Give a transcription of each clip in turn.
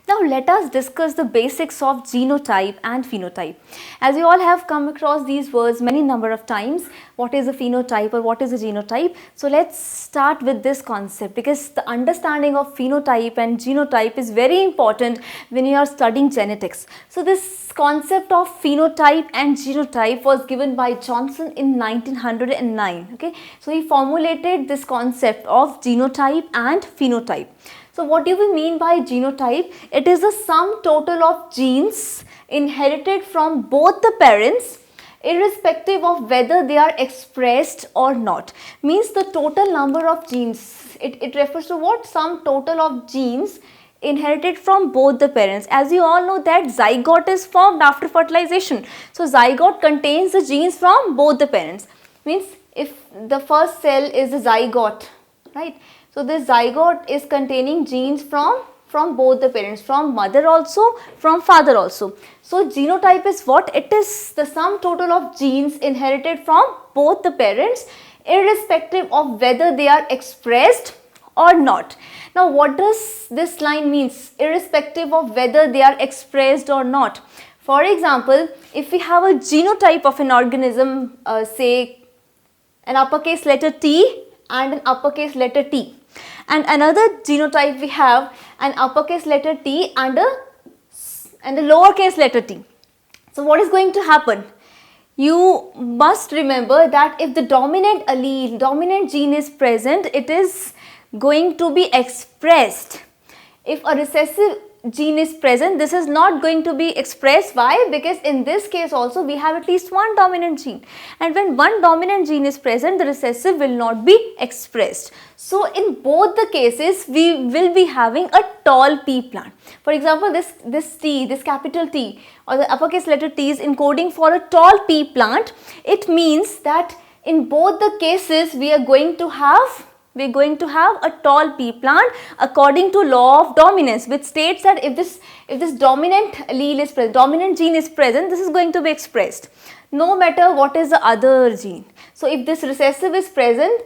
Now let us discuss the basics of genotype and phenotype. As you all have come across these words many number of times, what is a phenotype or what is a genotype? So let's start with this concept, because the understanding of phenotype and genotype is very important when you are studying genetics. So this concept of phenotype and genotype was given by Johnson in 1909. Okay, so he formulated this concept of genotype and phenotype. So what do we mean by genotype? It is the sum total of genes inherited from both the parents, irrespective of whether they are expressed or not. Means the total number of genes. It refers to what? Sum total of genes inherited from both the parents. As you all know that zygote is formed after fertilization. So zygote contains the genes from both the parents. Means if the first cell is a zygote, right? So this zygote is containing genes from both the parents, from mother also, from father also. So genotype is what? It is the sum total of genes inherited from both the parents, irrespective of whether they are expressed or not. Now what does this line means? Irrespective of whether they are expressed or not. For example, if we have a genotype of an organism, say an uppercase letter T and an uppercase letter T, and another genotype we have an uppercase letter T and a lowercase letter t. So what is going to happen? You must remember that if the dominant allele, dominant gene is present, it is going to be expressed. If a recessive gene is present, this is not going to be expressed. Why? Because in this case also we have at least one dominant gene, and when one dominant gene is present, the recessive will not be expressed. So in both the cases we will be having a tall pea plant. For example, this T, this capital T or the uppercase letter T is encoding for a tall pea plant. It means that in both the cases we are going to have a tall pea plant according to law of dominance, which states that if this dominant allele is present, dominant gene is present, this is going to be expressed no matter what is the other gene. So if this recessive is present,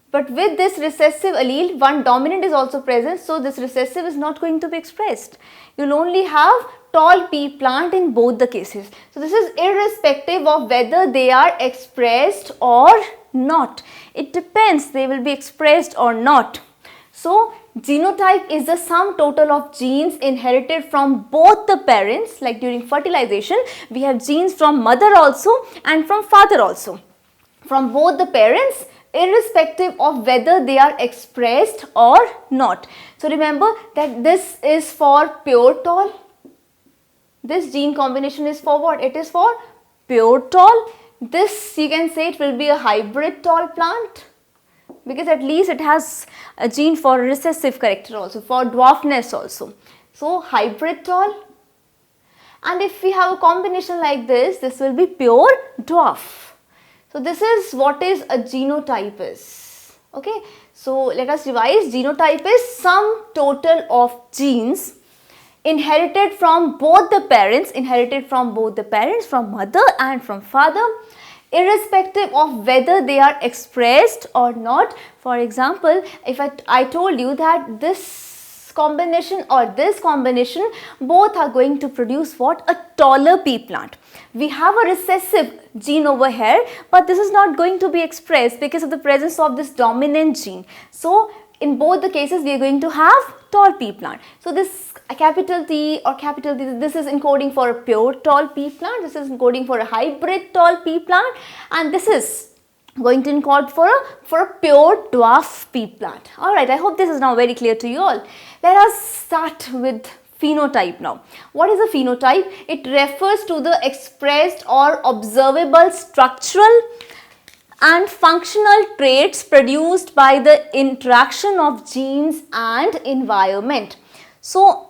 but with this recessive allele one dominant is also present, so this recessive is not going to be expressed. You will only have tall pea plant in both the cases. So this is irrespective of whether they are expressed or not. It depends, they will be expressed or not. So genotype is the sum total of genes inherited from both the parents. Like during fertilization we have genes from mother also and from father also, from both the parents, irrespective of whether they are expressed or not. So remember that this is for pure tall. This gene combination is for what? It is for pure tall. This you can say it will be a hybrid tall plant, because at least it has a gene for recessive character also, for dwarfness also. So hybrid tall. And if we have a combination like this, this will be pure dwarf. So this is what is a genotype is. Okay. So let us revise. Genotype is sum total of genes inherited from both the parents, from mother and from father, irrespective of whether they are expressed or not. For example, if I told you that this combination or this combination both are going to produce what? A taller pea plant. We have a recessive gene over here, but this is not going to be expressed because of the presence of this dominant gene. So in both the cases we are going to have tall pea plant. So this capital T or capital T, this is encoding for a pure tall pea plant, this is encoding for a hybrid tall pea plant, and this is going to encode for a pure dwarf pea plant. Alright, I hope this is now very clear to you all. Let us start with phenotype now. What is a phenotype? It refers to the expressed or observable structural and functional traits produced by the interaction of genes and environment. So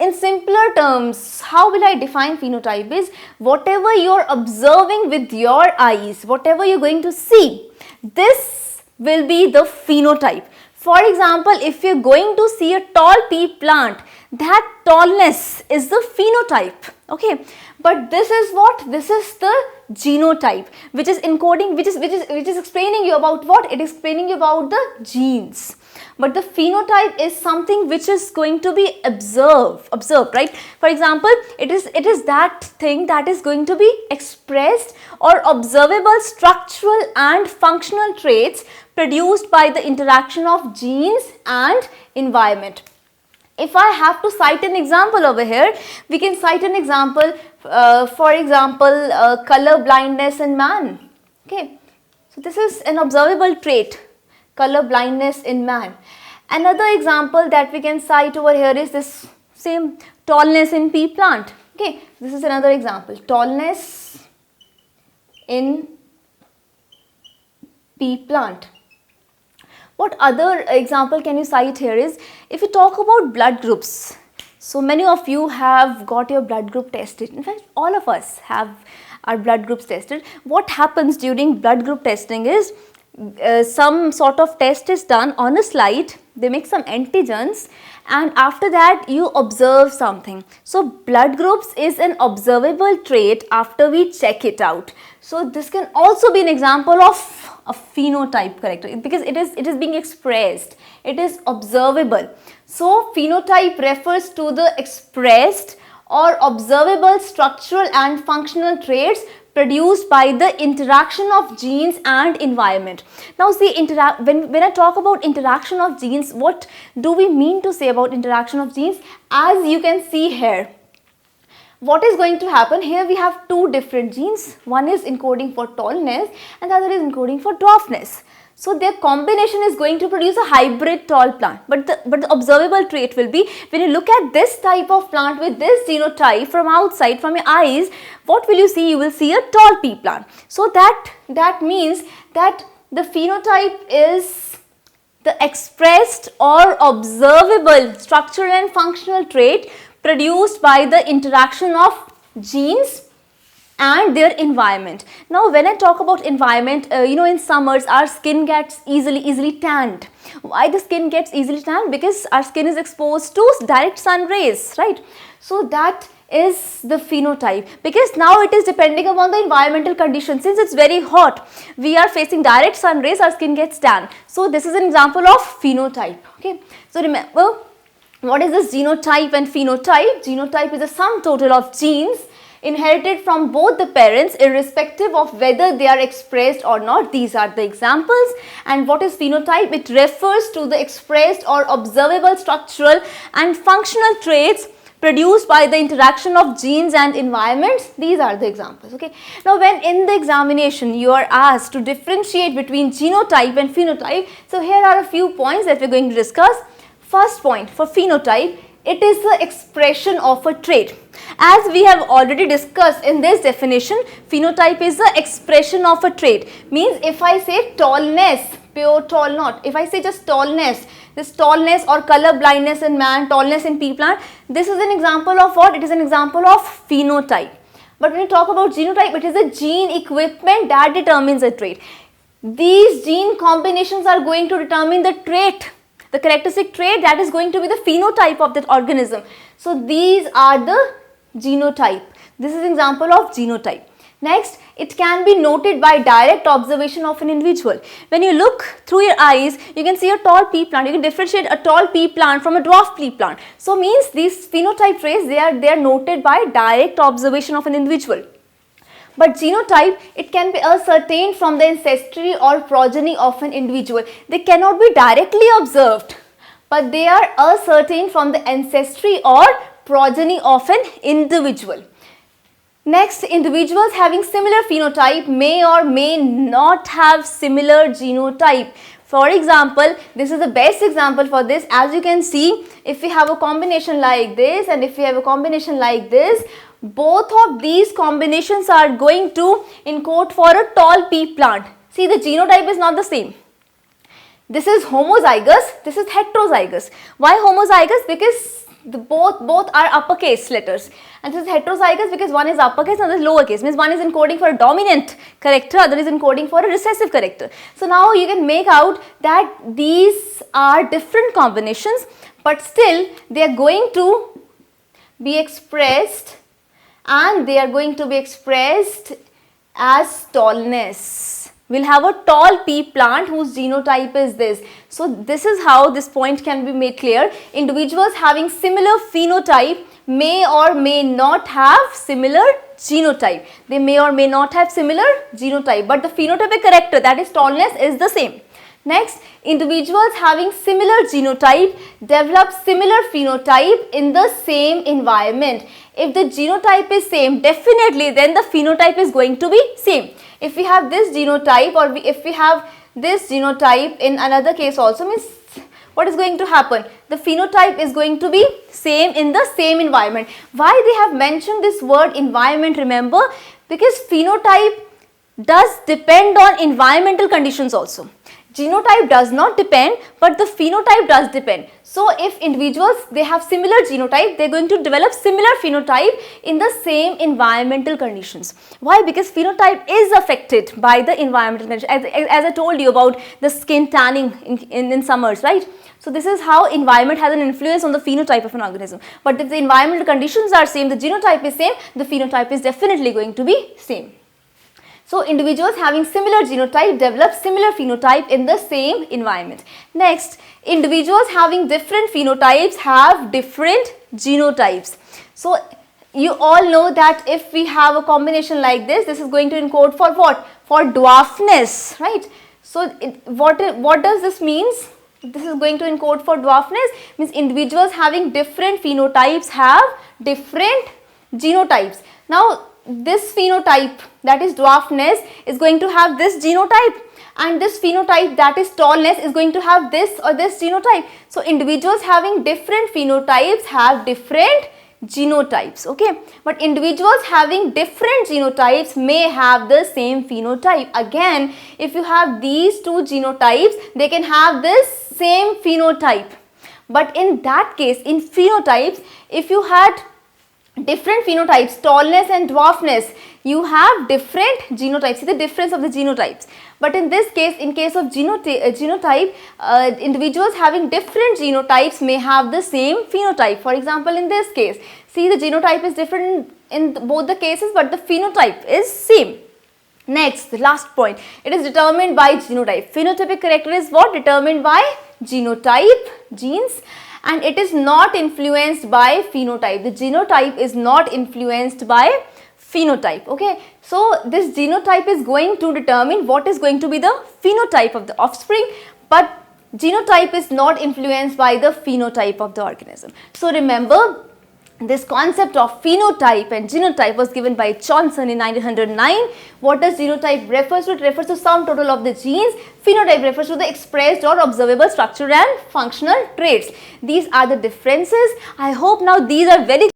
in simpler terms, how will I define phenotype is whatever you are observing with your eyes, whatever you are going to see, this will be the phenotype. For example, if you are going to see a tall pea plant, that tallness is the phenotype. Okay, but this is what? This is the genotype, which is encoding, which is explaining you about what? It is explaining you about the genes. but the phenotype is something which is going to be observed, right? For example, it is that thing that is going to be expressed or observable structural and functional traits produced by the interaction of genes and environment. If I have to cite an example over here, we can cite an example, for example, color blindness in man. Okay, so this is an observable trait, color blindness in man. Another example that we can cite over here is this same tallness in pea plant. Okay, this is another example, tallness in pea plant. What other example can you cite here is, if you talk about blood groups, so many of you have got your blood group tested. In fact, all of us have our blood groups tested. What happens during blood group testing is, some sort of test is done on a slide, they make some antigens, and after that you observe something. So blood groups is an observable trait after we check it out. So this can also be an example of a phenotype character, because it is being expressed, it is observable. So phenotype refers to the expressed or observable structural and functional traits produced by the interaction of genes and environment. Now see, when I talk about interaction of genes, what do we mean to say about interaction of genes? As you can see here, what is going to happen here, we have two different genes, one is encoding for tallness and the other is encoding for dwarfness. So their combination is going to produce a hybrid tall plant, but the observable trait will be, when you look at this type of plant with this genotype from outside, from your eyes, what will you see? You will see a tall pea plant. So that means that the phenotype is the expressed or observable structural and functional trait produced by the interaction of genes and their environment. Now when I talk about environment, in summers our skin gets easily tanned. Why the skin gets easily tanned? Because our skin is exposed to direct sun rays, right? So that is the phenotype, because now it is depending upon the environmental conditions. Since it's very hot, we are facing direct sun rays, our skin gets tan. So this is an example of phenotype. Okay, so remember, what is this genotype and phenotype? Genotype is the sum total of genes inherited from both the parents, irrespective of whether they are expressed or not. These are the examples. And what is phenotype? It refers to the expressed or observable structural and functional traits produced by the interaction of genes and environments. These are the examples. Okay. Now when in the examination you are asked to differentiate between genotype and phenotype, so here are a few points that we are going to discuss. First point, for phenotype, it is the expression of a trait. As we have already discussed in this definition, phenotype is the expression of a trait. Means if I say tallness, pure tall not, if I say just tallness, this tallness or color blindness in man, tallness in pea plant, this is an example of what? It is an example of phenotype. But when you talk about genotype, it is a gene equipment that determines a trait. These gene combinations are going to determine the trait, the characteristic trait that is going to be the phenotype of that organism. So these are the genotype. This is an example of genotype. Next, it can be noted by direct observation of an individual. When you look through your eyes, you can see a tall pea plant. You can differentiate a tall pea plant from a dwarf pea plant. So means these phenotype traits, they are noted by direct observation of an individual. But genotype, it can be ascertained from the ancestry or progeny of an individual. They cannot be directly observed, but they are ascertained from the ancestry or progeny of an individual. Next, individuals having similar phenotype may or may not have similar genotype. For example, this is the best example for this. As you can see, if we have a combination like this and if we have a combination like this, both of these combinations are going to encode for a tall pea plant. See, the genotype is not the same. This is homozygous, this is heterozygous. Why homozygous? Because both are uppercase letters, and this is heterozygous because one is uppercase and the is lowercase. Means one is encoding for a dominant character, other is encoding for a recessive character. So now you can make out that these are different combinations, but still they are going to be expressed, and they are going to be expressed as tallness we'll have a tall pea plant whose genotype is this. So this is how this point can be made clear. Individuals having similar phenotype may or may not have similar genotype. They may or may not have similar genotype, but the phenotypic character, that is tallness, is the same. Next, individuals having similar genotype develop similar phenotype in the same environment. If the genotype is same, definitely then the phenotype is going to be same. If we have this genotype, or if we have this genotype in another case also, means what is going to happen? The phenotype is going to be same in the same environment. Why they have mentioned this word environment, remember? Because phenotype does depend on environmental conditions also. Genotype does not depend, but the phenotype does depend. So if individuals, they have similar genotype, they are going to develop similar phenotype in the same environmental conditions. Why? Because phenotype is affected by the environmental conditions, as I told you about the skin tanning in summers, right? So this is how environment has an influence on the phenotype of an organism. But if the environmental conditions are same, the genotype is same, the phenotype is definitely going to be same. So individuals having similar genotype develop similar phenotype in the same environment. Next, individuals having different phenotypes have different genotypes. So you all know that if we have a combination like this is going to encode for what? For dwarfness, right? So what does this means? This is going to encode for dwarfness, means individuals having different phenotypes have different genotypes. Now this phenotype, that is dwarfness, is going to have this genotype, and this phenotype, that is tallness, is going to have this or this genotype. So individuals having different phenotypes have different genotypes, okay, but individuals having different genotypes may have the same phenotype. Again, if you have these two genotypes, they can have this same phenotype, but in that case, in phenotypes, if you had different phenotypes, tallness and dwarfness, you have different genotypes. See the difference of the genotypes. But in this case, in case of genotype, individuals having different genotypes may have the same phenotype. For example, in this case, see the genotype is different in both the cases, but the phenotype is same. Next, the last point, it is determined by genotype. Phenotypic character is what? Determined by genotype, genes, and it is not influenced by phenotype. The genotype is not influenced by phenotype, okay. So this genotype is going to determine what is going to be the phenotype of the offspring, but genotype is not influenced by the phenotype of the organism. So remember, this concept of phenotype and genotype was given by Johnson in 1909. What does genotype refers to? It refers to sum total of the genes. Phenotype refers to the expressed or observable structure and functional traits. These are the differences. I hope now these are very